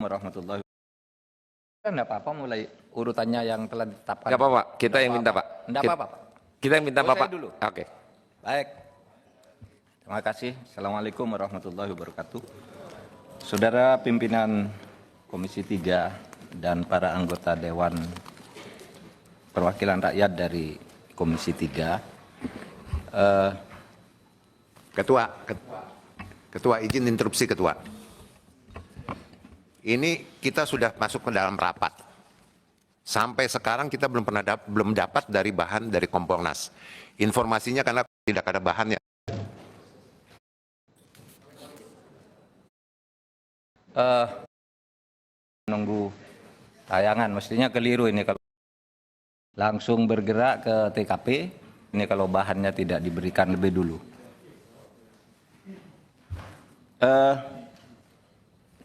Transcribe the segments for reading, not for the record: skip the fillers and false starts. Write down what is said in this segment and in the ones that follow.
Warahmatullahi wabarakatuh. Enggak apa-apa mulai urutannya yang telah ditetapkan. Enggak apa-apa, kita yang minta, Pak. Enggak apa-apa, Pak. Kita yang minta, Bapak. Dulu. Oke. Baik. Terima kasih. Assalamualaikum warahmatullahi wabarakatuh. Saudara pimpinan Komisi 3 dan para anggota Dewan Perwakilan Rakyat dari Komisi 3. Ketua, izin interupsi Ketua. Ini kita sudah masuk ke dalam rapat. Sampai sekarang kita belum dapat dari bahan dari Kompolnas. Informasinya karena tidak ada bahannya. Menunggu tayangan, mestinya keliru ini kalau langsung bergerak ke TKP. Ini kalau bahannya tidak diberikan lebih dulu.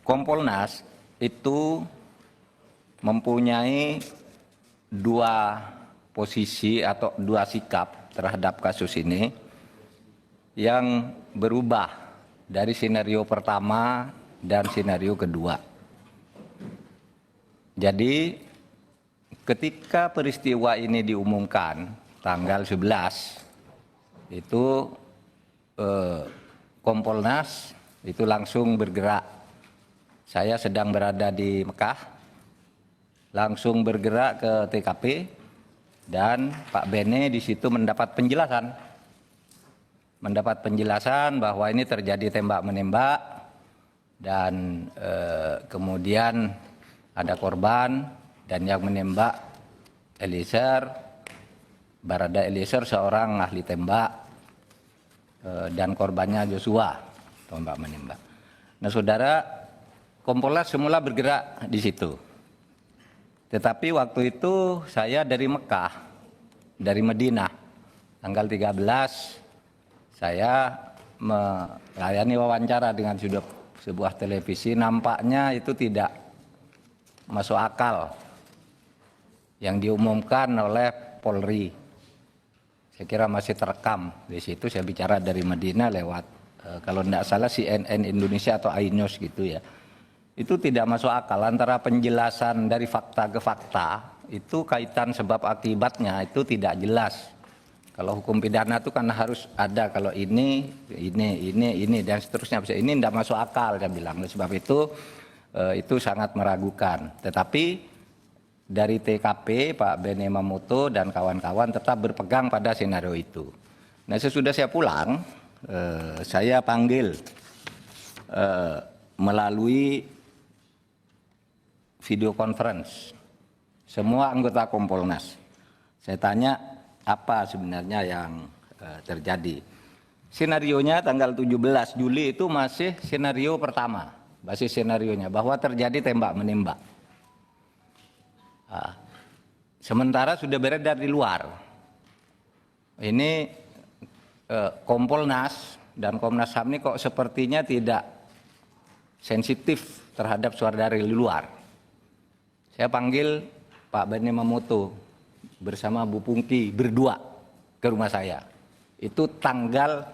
Kompolnas itu mempunyai dua posisi atau dua sikap terhadap kasus ini yang berubah dari skenario pertama dan skenario kedua. Jadi ketika peristiwa ini diumumkan tanggal 11 itu Kompolnas itu langsung bergerak. Saya sedang berada di Mekah, langsung bergerak ke TKP dan Pak Bene di situ mendapat penjelasan bahwa ini terjadi tembak-menembak dan kemudian ada korban dan yang menembak Eliezer, Barada Eliezer seorang ahli tembak dan korbannya Joshua tembak-menembak. Nah, saudara, Kompolnas semula bergerak di situ. Tetapi waktu itu saya dari Mekah, dari Madinah, tanggal 13 saya melayani wawancara dengan sebuah televisi. Nampaknya itu tidak masuk akal yang diumumkan oleh Polri. Saya kira masih terekam di situ. Saya bicara dari Madinah lewat kalau tidak salah CNN Indonesia atau iNews gitu ya. Itu tidak masuk akal antara penjelasan dari fakta ke fakta, itu kaitan sebab akibatnya itu tidak jelas. Kalau hukum pidana itu kan harus ada kalau ini dan seterusnya. Ini tidak masuk akal, saya bilang. Sebab itu sangat meragukan. Tetapi dari TKP Pak Bene Mamoto dan kawan-kawan tetap berpegang pada skenario itu. Nah, sesudah saya pulang, saya panggil melalui video conference semua anggota Kompolnas. Saya tanya apa sebenarnya yang terjadi. Skenarionya tanggal 17 Juli itu masih skenario pertama, basis skenarionya bahwa terjadi tembak-menembak. Sementara sudah beredar di luar. Ini Kompolnas dan Komnas HAM ini kok sepertinya tidak sensitif terhadap suara dari luar. Saya panggil Pak Bene Mamoto bersama Bu Pungki berdua ke rumah saya. Itu tanggal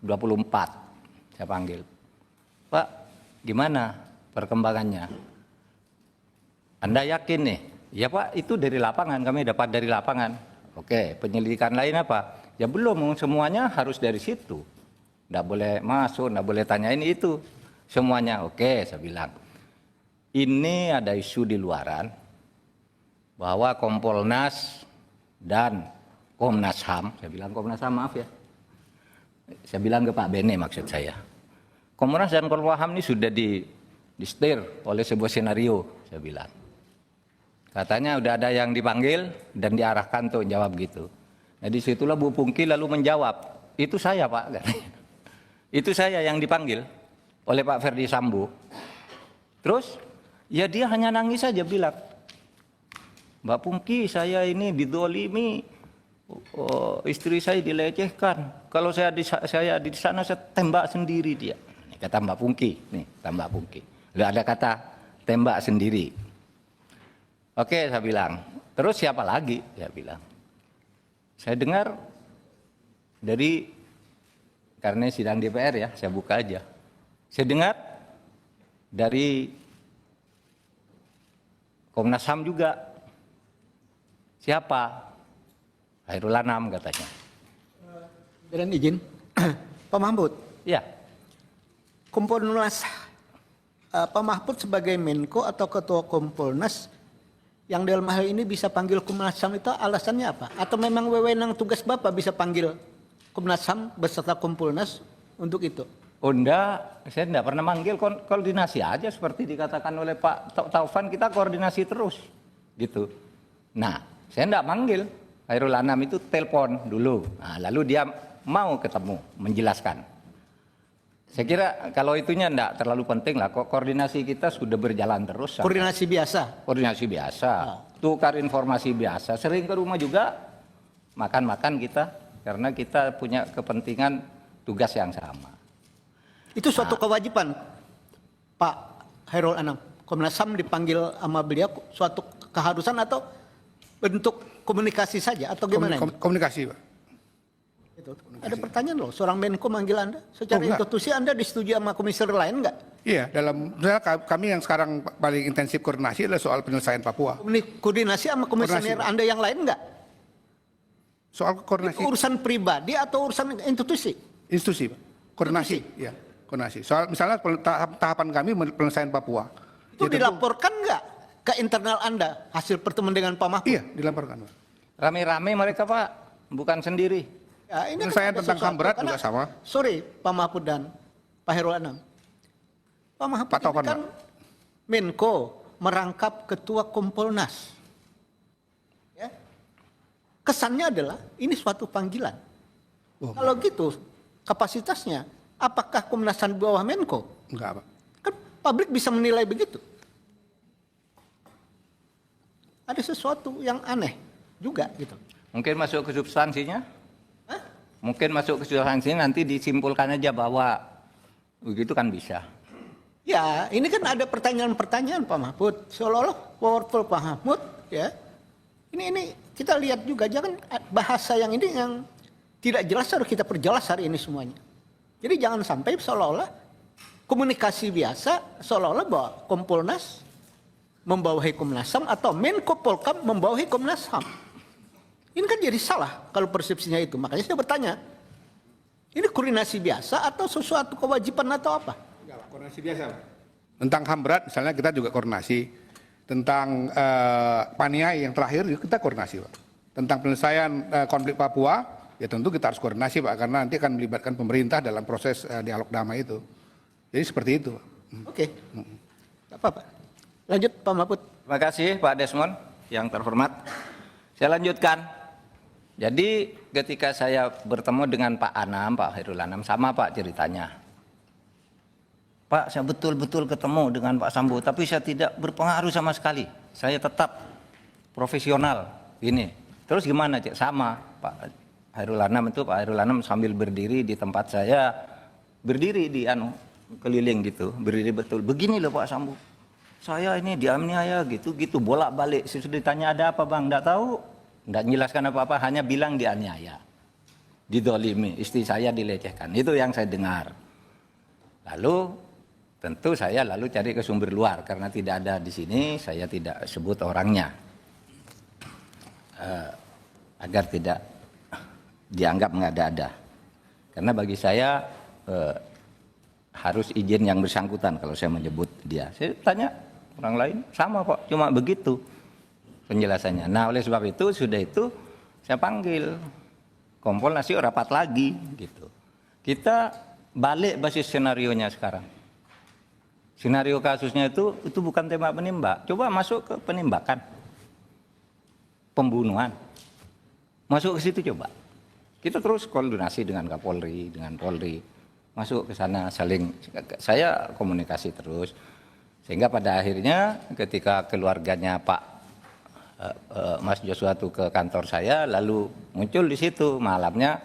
24 saya panggil. Pak, gimana perkembangannya? Anda yakin nih? Ya Pak, itu dari lapangan, kami dapat dari lapangan. Oke, penyelidikan lain apa? Ya belum, semuanya harus dari situ. Nggak boleh masuk, nggak boleh tanyain itu. Semuanya, oke, saya bilang. Ini ada isu di luaran bahwa Kompolnas dan Komnas HAM, saya bilang Komnas HAM, maaf ya. Saya bilang ke Pak Bene maksud saya. Komnas dan Komnas HAM ini sudah di-steer oleh sebuah skenario, saya bilang. Katanya udah ada yang dipanggil dan diarahkan untuk jawab gitu. Nah, disitulah Bu Pungki lalu menjawab, itu saya Pak. Itu saya yang dipanggil oleh Pak Ferdi Sambo. Terus, ya dia hanya nangis saja bilang, Mbak Pungki, saya ini didolimi, istri saya dilecehkan. Kalau saya di sana saya tembak sendiri dia. Ini kata Mbak Pungki, nih kata Mbak Pungki. Nggak ada kata tembak sendiri. Oke, saya bilang. Terus siapa lagi? Saya bilang. Saya dengar dari, karena sidang DPR ya, saya buka aja. Saya dengar dari Komnas HAM juga. Siapa? Khairul Anam katanya. Dan izin, Pak Mahfud, Ya, Kompolnas, Pak Mahfud sebagai Menko atau Ketua Kompolnas yang dalam hal ini bisa panggil Komnas HAM itu alasannya apa? Atau memang wewenang tugas Bapak bisa panggil Komnas HAM beserta Kompolnas untuk itu? oh enggak, saya enggak pernah manggil, koordinasi aja seperti dikatakan oleh Pak Taufan, kita koordinasi terus gitu. Nah, saya enggak manggil, Khairul Anam itu telepon dulu, nah, lalu dia mau ketemu, menjelaskan. Saya kira kalau itunya enggak terlalu penting lah, koordinasi kita sudah berjalan terus. Koordinasi biasa? Koordinasi biasa, tukar informasi biasa, sering ke rumah juga, makan-makan kita, karena kita punya kepentingan tugas yang sama. Itu suatu kewajiban, Pak Khairul Anam. Komnas HAM dipanggil sama beliau suatu keharusan atau bentuk komunikasi saja atau gimana? Komunikasi, Pak. Itu. Ada pertanyaan loh, seorang Menko manggil Anda secara institusi, Anda disetujui sama komisioner lain enggak? Iya, misalnya kami yang sekarang paling intensif koordinasi adalah soal penyelesaian Papua. Koordinasi sama komisioner Anda yang lain enggak? Soal koordinasi Itu urusan pribadi atau urusan institusi? institusi, Pak. Koordinasi, ya, koordinasi. Soal misalnya tahapan kami penyelesaian Papua. Itu Ya, tentu- dilaporkan enggak ke internal Anda hasil pertemuan dengan Pak Mahfud? Iya, dilaporkan, Pak. Rame-rame mereka Pak, bukan sendiri. Ya, ini Penyelesaian ada tentang HAM sesuatu, berat karena- juga sama. Sorry, Pak Mahfud dan Pak Khairul Anam. Pak Mahfud Pak ini Taufan, kan Menko merangkap Ketua Kompolnas. Ya. Kesannya adalah ini suatu panggilan. Oh, Kalau gitu kapasitasnya, apakah Komnas HAM di bawah Menko? enggak, Pak. Kan publik bisa menilai begitu. Ada sesuatu yang aneh juga gitu. Mungkin masuk ke substansinya? Hah? Mungkin masuk ke substansinya nanti disimpulkan aja bahwa begitu kan bisa. Ya, ini kan ada pertanyaan-pertanyaan Pak Mahfud. Seolah-olah powerful Pak Mahfud, ya. Ini kita lihat juga, jangan bahasa yang ini yang tidak jelas harus kita perjelas hari ini semuanya. Jadi jangan sampai seolah-olah komunikasi biasa, seolah-olah bahwa Kompolnas membawahi Komnas HAM atau Menko Polkam membawahi Komnas HAM. Ini kan jadi salah kalau persepsinya itu. Makanya saya bertanya, ini koordinasi biasa atau sesuatu kewajiban atau apa? Enggak, Pak. Koordinasi biasa, Pak. Tentang HAM berat misalnya kita juga koordinasi. Tentang Paniai yang terakhir juga kita koordinasi, Pak. Tentang penyelesaian konflik Papua, ya tentu kita harus koordinasi, Pak, karena nanti akan melibatkan pemerintah dalam proses dialog damai itu. Jadi seperti itu, Pak. Oke, nggak apa-apa. Lanjut Pak Mahfud. Terima kasih Pak Desmond yang terhormat. Saya lanjutkan. Jadi ketika saya bertemu dengan Pak Anam, Pak Khairul Anam, sama Pak ceritanya. Pak, saya betul-betul ketemu dengan Pak Sambo, tapi saya tidak berpengaruh sama sekali. Saya tetap profesional. Ini. Terus gimana, Cik? Sama Pak Khairul Anam itu, Pak Khairul Anam sambil berdiri di tempat saya, berdiri di keliling gitu, berdiri betul. Begini loh Pak Sambo. Saya ini dianiaya gitu-gitu, bolak-balik. Sudah ditanya ada apa Bang? Enggak tahu. Enggak menjelaskan apa-apa, hanya bilang dianiaya. Didolimi, istri saya dilecehkan. Itu yang saya dengar. Lalu tentu saya lalu cari ke sumber luar karena tidak ada di sini, saya tidak sebut orangnya. Agar tidak dianggap mengada-ada. Karena bagi saya harus izin yang bersangkutan kalau saya menyebut dia. Saya tanya orang lain, sama kok, cuma begitu penjelasannya. Nah oleh sebab itu, sudah itu saya panggil Kompolnas yuk rapat lagi gitu. Kita balik basis senarionya sekarang. Senario kasusnya itu bukan tembak menembak. Coba masuk ke penembakan, pembunuhan. Masuk ke situ coba. Kita terus koordinasi dengan Kapolri, dengan Polri. Masuk ke sana saling, saya komunikasi terus. Sehingga pada akhirnya ketika keluarganya Pak Mas Joshua itu ke kantor saya, lalu muncul di situ malamnya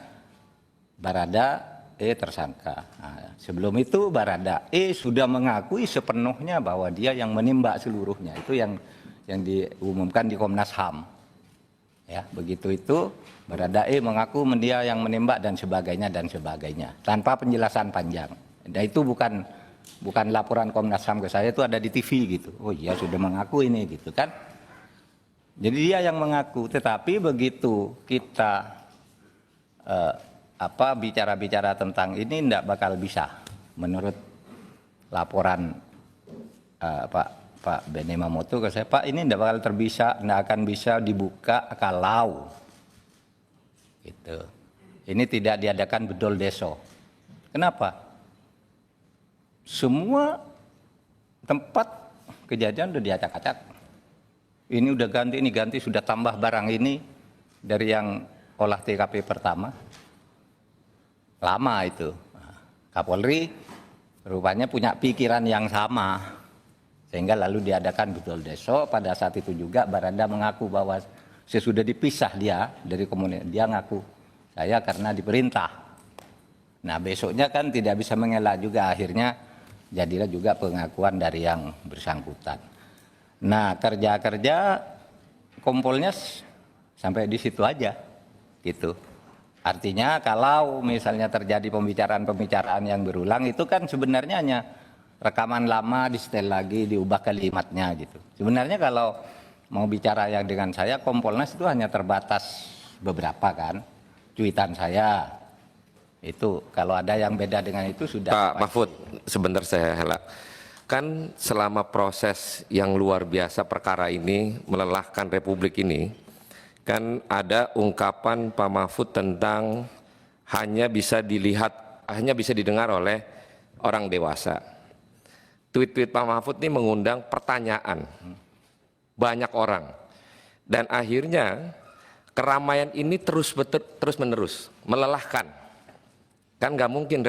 Barada E tersangka. Nah, sebelum itu Barada E sudah mengakui sepenuhnya bahwa dia yang menembak seluruhnya. Itu yang diumumkan di Komnas HAM. Ya, begitu itu Barada E mengaku dia yang menembak dan sebagainya tanpa penjelasan panjang. Dan itu bukan bukan laporan Komnas HAM ke saya itu ada di TV gitu. Oh iya sudah mengaku ini gitu kan. Jadi dia yang mengaku, tetapi begitu kita bicara-bicara tentang ini tidak bakal bisa menurut laporan Pak Benny Mamoto ke saya, Pak ini tidak bakal tidak akan bisa dibuka kalau gitu. Ini tidak diadakan bedol deso. Kenapa? Semua tempat kejadian udah diacak-acak. Ini udah ganti, ini ganti, sudah tambah barang ini dari yang olah TKP pertama. Lama itu. Kapolri rupanya punya pikiran yang sama. Sehingga lalu diadakan bedol deso. Pada saat itu juga Barada mengaku bahwa sesudah dipisah dia dari komunitas. Dia ngaku, saya karena diperintah. Nah besoknya kan tidak bisa mengelak juga, akhirnya jadilah juga pengakuan dari yang bersangkutan. Nah kerja-kerja kompolnya sampai di situ aja gitu. Artinya kalau misalnya terjadi pembicaraan-pembicaraan yang berulang itu kan sebenarnya hanya rekaman lama di setel lagi, diubah kalimatnya gitu. Sebenarnya kalau mau bicara yang dengan saya, Kompolnas itu hanya terbatas beberapa kan, cuitan saya. Itu kalau ada yang beda dengan itu sudah. Pak Mahfud, sebentar saya hela. Kan selama proses yang luar biasa perkara ini melelahkan Republik ini, kan ada ungkapan Pak Mahfud tentang hanya bisa didengar oleh orang dewasa. Tweet-tweet Pak Mahfud ini mengundang pertanyaan banyak orang, dan akhirnya keramaian ini terus menerus melelahkan. Kan nggak mungkin